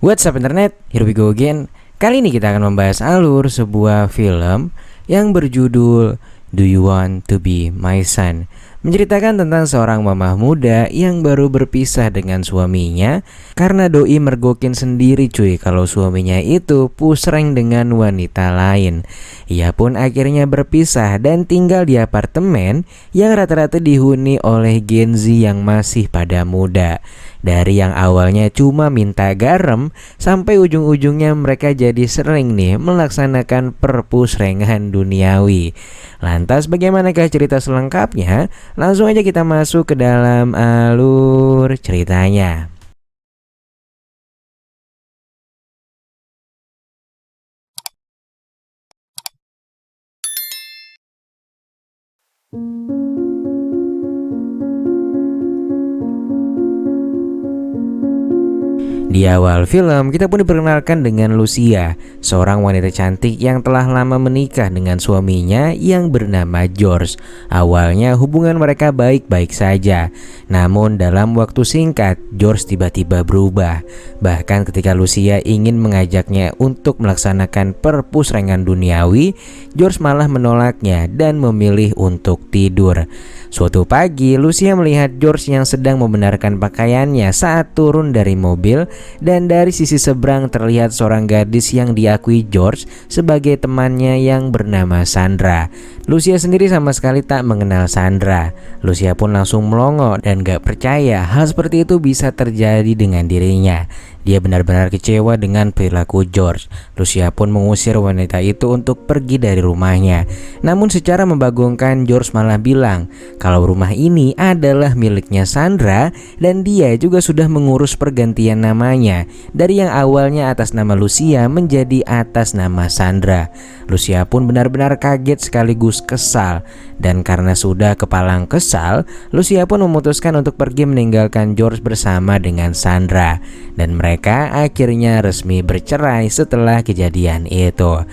What's up internet, here we go again. Kali ini kita akan membahas alur sebuah film yang berjudul Do You Want To Be My Son, menceritakan tentang seorang mamah muda yang baru berpisah dengan suaminya karena doi mergokin sendiri cuy kalau suaminya itu pusreng dengan wanita lain. Ia pun akhirnya berpisah dan tinggal di apartemen yang rata-rata dihuni oleh Gen Z yang masih pada muda. Dari yang awalnya cuma minta garam, sampai ujung-ujungnya mereka jadi sering nih melaksanakan perpusrengan duniawi. Lantas bagaimanakah cerita selengkapnya? Langsung aja kita masuk ke dalam alur ceritanya. Di awal film, kita pun diperkenalkan dengan Lucia, seorang wanita cantik yang telah lama menikah dengan suaminya yang bernama George. Awalnya hubungan mereka baik-baik saja, namun dalam waktu singkat, George tiba-tiba berubah. Bahkan ketika Lucia ingin mengajaknya untuk melaksanakan perpusrengan duniawi, George malah menolaknya dan memilih untuk tidur. Suatu pagi, Lucia melihat George yang sedang membenarkan pakaiannya saat turun dari mobil, dan dari sisi seberang terlihat seorang gadis yang diakui George sebagai temannya yang bernama Sandra. Lucia sendiri sama sekali tak mengenal Sandra. Lucia pun langsung melongo dan gak percaya hal seperti itu bisa terjadi dengan dirinya. Dia benar-benar kecewa dengan perilaku George. Lucia pun mengusir wanita itu untuk pergi dari rumahnya. Namun secara membagongkan, George malah bilang kalau rumah ini adalah miliknya Sandra dan dia juga sudah mengurus pergantian namanya dari yang awalnya atas nama Lucia menjadi atas nama Sandra. Lucia pun benar-benar kaget sekaligus kesal, dan karena sudah kepalang kesal, Lucia pun memutuskan untuk pergi meninggalkan George bersama dengan Sandra, dan mereka akhirnya resmi bercerai setelah kejadian itu.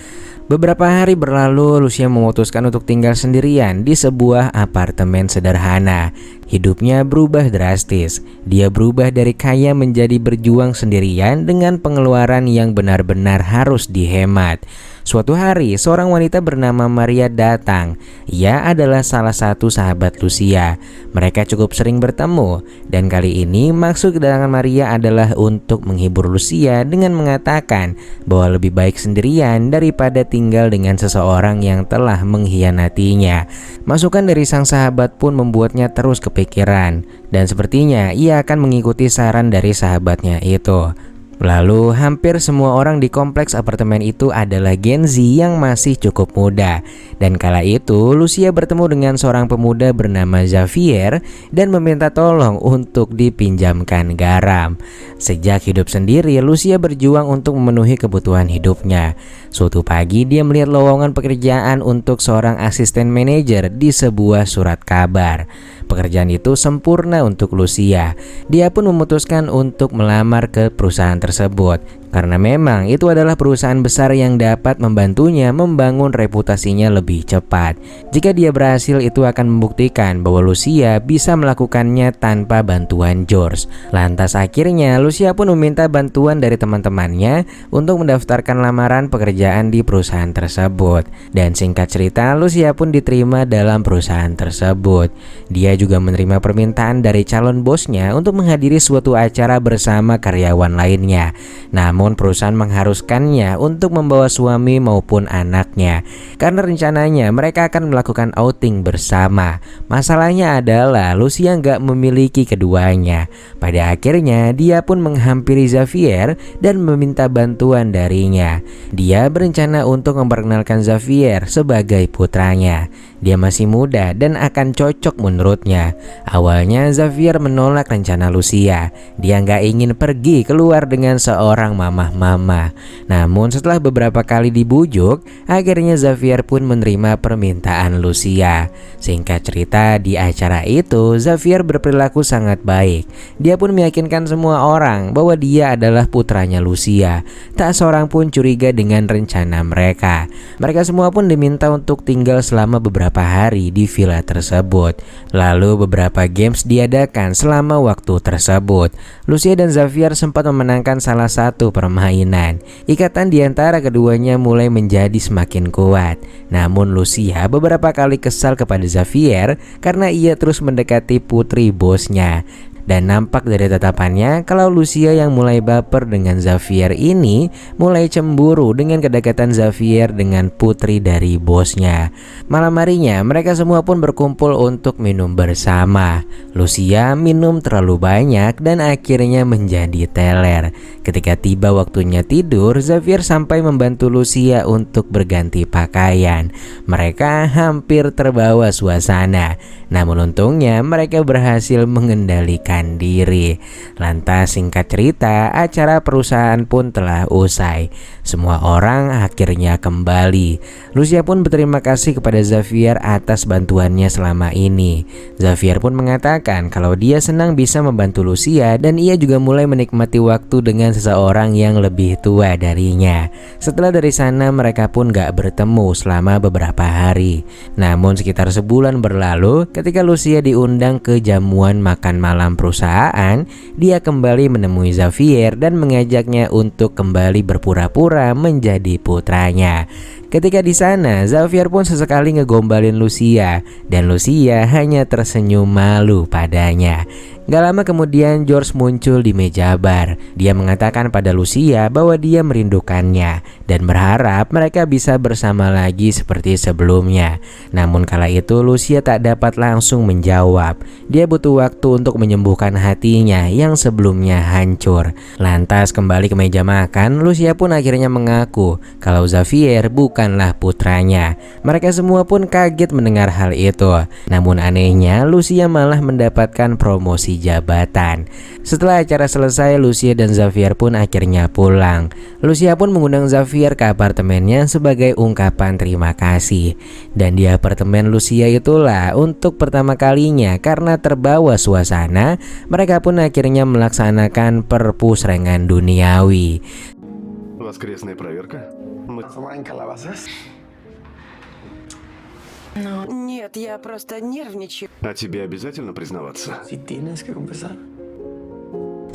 Beberapa hari berlalu, Lucia memutuskan untuk tinggal sendirian di sebuah apartemen sederhana. Hidupnya berubah drastis. Dia berubah dari kaya menjadi berjuang sendirian dengan pengeluaran yang benar-benar harus dihemat. Suatu hari, seorang wanita bernama Maria datang. Ia adalah salah satu sahabat Lucia. Mereka cukup sering bertemu, dan kali ini maksud kedatangan Maria adalah untuk menghibur Lucia dengan mengatakan bahwa lebih baik sendirian daripada tinggal dengan seseorang yang telah mengkhianatinya. Masukan dari sang sahabat pun membuatnya terus kepikiran, dan sepertinya ia akan mengikuti saran dari sahabatnya itu. Lalu hampir semua orang di kompleks apartemen itu adalah Gen Z yang masih cukup muda. Dan kala itu Lucia bertemu dengan seorang pemuda bernama Xavier dan meminta tolong untuk dipinjamkan garam. Sejak hidup sendiri, Lucia berjuang untuk memenuhi kebutuhan hidupnya. Suatu pagi dia melihat lowongan pekerjaan untuk seorang asisten manajer di sebuah surat kabar. Pekerjaan itu sempurna untuk Lucia. Dia pun memutuskan untuk melamar ke perusahaan tersebut karena memang itu adalah perusahaan besar yang dapat membantunya membangun reputasinya lebih cepat. Jika dia berhasil, itu akan membuktikan bahwa Lucia bisa melakukannya tanpa bantuan George. Lantas akhirnya Lucia pun meminta bantuan dari teman-temannya untuk mendaftarkan lamaran pekerjaan di perusahaan tersebut. Dan singkat cerita, Lucia pun diterima dalam perusahaan tersebut. Dia juga menerima permintaan dari calon bosnya untuk menghadiri suatu acara bersama karyawan lainnya. Namun perusahaan mengharuskannya untuk membawa suami maupun anaknya karena rencananya mereka akan melakukan outing bersama. Masalahnya adalah Lucia nggak memiliki keduanya. Pada akhirnya dia pun menghampiri Xavier dan meminta bantuan darinya. Dia berencana untuk memperkenalkan Xavier sebagai putranya. Dia masih muda dan akan cocok menurutnya. Awalnya Xavier menolak rencana Lucia. Dia nggak ingin pergi keluar dengan seorang mama. Namun setelah beberapa kali dibujuk, akhirnya Xavier pun menerima permintaan Lucia. Singkat cerita, di acara itu Xavier berperilaku sangat baik. Dia pun meyakinkan semua orang bahwa dia adalah putranya Lucia. Tak seorang pun curiga dengan rencana mereka. Mereka semua pun diminta untuk tinggal selama beberapa hari di villa tersebut. Lalu beberapa games diadakan selama waktu tersebut. Lucia dan Xavier sempat memenangkan salah satu permainan. Ikatan di antara keduanya mulai menjadi semakin kuat. Namun Lucia beberapa kali kesal kepada Xavier karena ia terus mendekati putri bosnya. Dan nampak dari tatapannya kalau Lucia yang mulai baper dengan Xavier ini mulai cemburu dengan kedekatan Xavier dengan putri dari bosnya. Malam harinya mereka semua pun berkumpul untuk minum bersama. Lucia minum terlalu banyak dan akhirnya menjadi teler. Ketika tiba waktunya tidur, Xavier sampai membantu Lucia untuk berganti pakaian. Mereka hampir terbawa suasana. Namun untungnya mereka berhasil mengendalikan diri. Lantas singkat cerita, acara perusahaan pun telah usai. Semua orang akhirnya kembali. Lucia pun berterima kasih kepada Xavier atas bantuannya selama ini. Xavier pun mengatakan kalau dia senang bisa membantu Lucia dan ia juga mulai menikmati waktu dengan seseorang yang lebih tua darinya. Setelah dari sana mereka pun gak bertemu selama beberapa hari. Namun sekitar sebulan berlalu, ketika Lucia diundang ke jamuan makan malam perusahaan, dia kembali menemui Xavier dan mengajaknya untuk kembali berpura-pura menjadi putranya. Ketika di sana, Xavier pun sesekali ngegombalin Lucia dan Lucia hanya tersenyum malu padanya. Gak lama kemudian George muncul di meja bar. Dia mengatakan pada Lucia bahwa dia merindukannya dan berharap mereka bisa bersama lagi seperti sebelumnya. Namun kala itu Lucia tak dapat langsung menjawab. Dia butuh waktu untuk menyembuhkan hatinya yang sebelumnya hancur. Lantas kembali ke meja makan, Lucia pun akhirnya mengaku kalau Xavier bukanlah putranya. Mereka semua pun kaget mendengar hal itu. Namun anehnya Lucia malah mendapatkan promosi jabatan. Setelah acara selesai, Lucia dan Xavier pun akhirnya pulang. Lucia pun mengundang Xavier ke apartemennya sebagai ungkapan terima kasih. Dan di apartemen Lucia itulah untuk pertama kalinya karena terbawa suasana, mereka pun akhirnya melaksanakan perpusrengan duniawi. Воскресная проверка? Main calabazas? Ну, нет, я просто нервничаю. А тебе обязательно признаваться? Si tienes que confesar.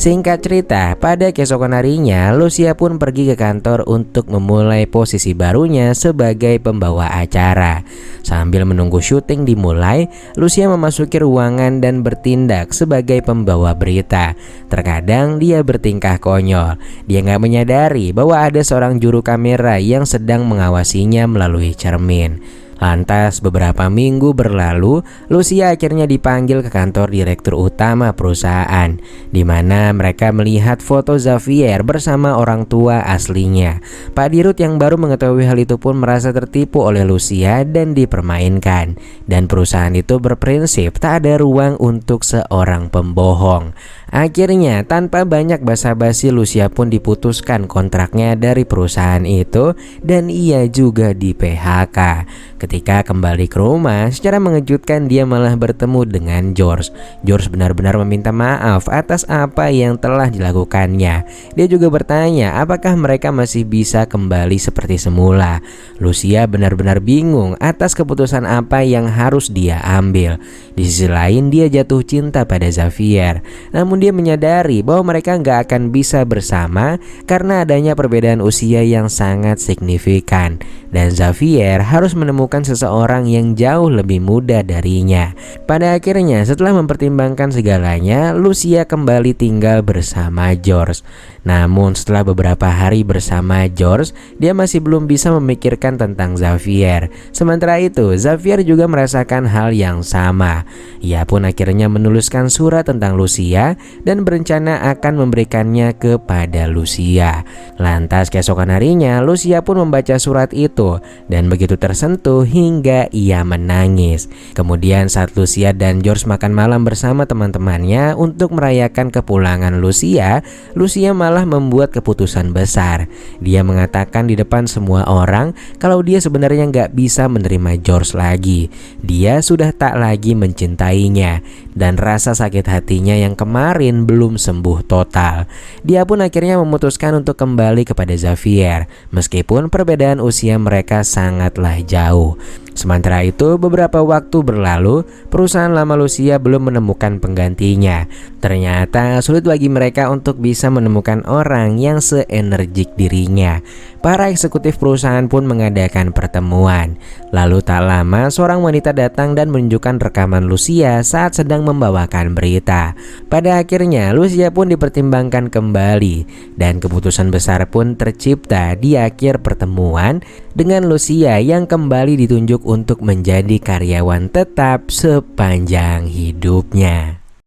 Singkat cerita, pada keesokan harinya Lucia pun pergi ke kantor untuk memulai posisi barunya sebagai pembawa acara. Sambil menunggu syuting dimulai, Lucia memasuki ruangan dan bertindak sebagai pembawa berita. Terkadang dia bertingkah konyol. Dia nggak menyadari bahwa ada seorang juru kamera yang sedang mengawasinya melalui cermin. Lantas beberapa minggu berlalu, Lucia akhirnya dipanggil ke kantor direktur utama perusahaan, di mana mereka melihat foto Xavier bersama orang tua aslinya. Pak Dirut yang baru mengetahui hal itu pun merasa tertipu oleh Lucia dan dipermainkan. Dan perusahaan itu berprinsip tak ada ruang untuk seorang pembohong. Akhirnya tanpa banyak basa-basi Lucia pun diputuskan kontraknya dari perusahaan itu dan ia juga di PHK. Ketika kembali ke rumah, secara mengejutkan dia malah bertemu dengan George. George benar-benar meminta maaf atas apa yang telah dilakukannya. Dia juga bertanya apakah mereka masih bisa kembali seperti semula. Lucia benar-benar bingung atas keputusan apa yang harus dia ambil. Di sisi lain dia jatuh cinta pada Xavier. Namun dia menyadari bahwa mereka nggak akan bisa bersama karena adanya perbedaan usia yang sangat signifikan. Dan Xavier harus menemukan seseorang yang jauh lebih muda darinya. Pada akhirnya setelah mempertimbangkan segalanya, Lucia kembali tinggal bersama George. Namun setelah beberapa hari bersama George, dia masih belum bisa memikirkan tentang Xavier. Sementara itu Xavier juga merasakan hal yang sama. Ia pun akhirnya menuliskan surat tentang Lucia dan berencana akan memberikannya kepada Lucia. Lantas keesokan harinya Lucia pun membaca surat itu dan begitu tersentuh hingga ia menangis. Kemudian saat Lucia dan George makan malam bersama teman-temannya untuk merayakan kepulangan Lucia, Lucia malah membuat keputusan besar. Dia mengatakan di depan semua orang kalau dia sebenarnya nggak bisa menerima George lagi. Dia sudah tak lagi mencintainya dan rasa sakit hatinya yang kemarin belum sembuh total. Dia pun akhirnya memutuskan untuk kembali kepada Xavier meskipun perbedaan usia mereka sangatlah jauh. Sementara itu, beberapa waktu berlalu, perusahaan lama Lucia belum menemukan penggantinya. Ternyata sulit bagi mereka untuk bisa menemukan orang yang seenergik dirinya. Para eksekutif perusahaan pun mengadakan pertemuan. Lalu tak lama, seorang wanita datang dan menunjukkan rekaman Lucia saat sedang membawakan berita. Pada akhirnya, Lucia pun dipertimbangkan kembali dan keputusan besar pun tercipta di akhir pertemuan dengan Lucia yang kembali ditunjuk untuk menjadi karyawan tetap sepanjang hidupnya.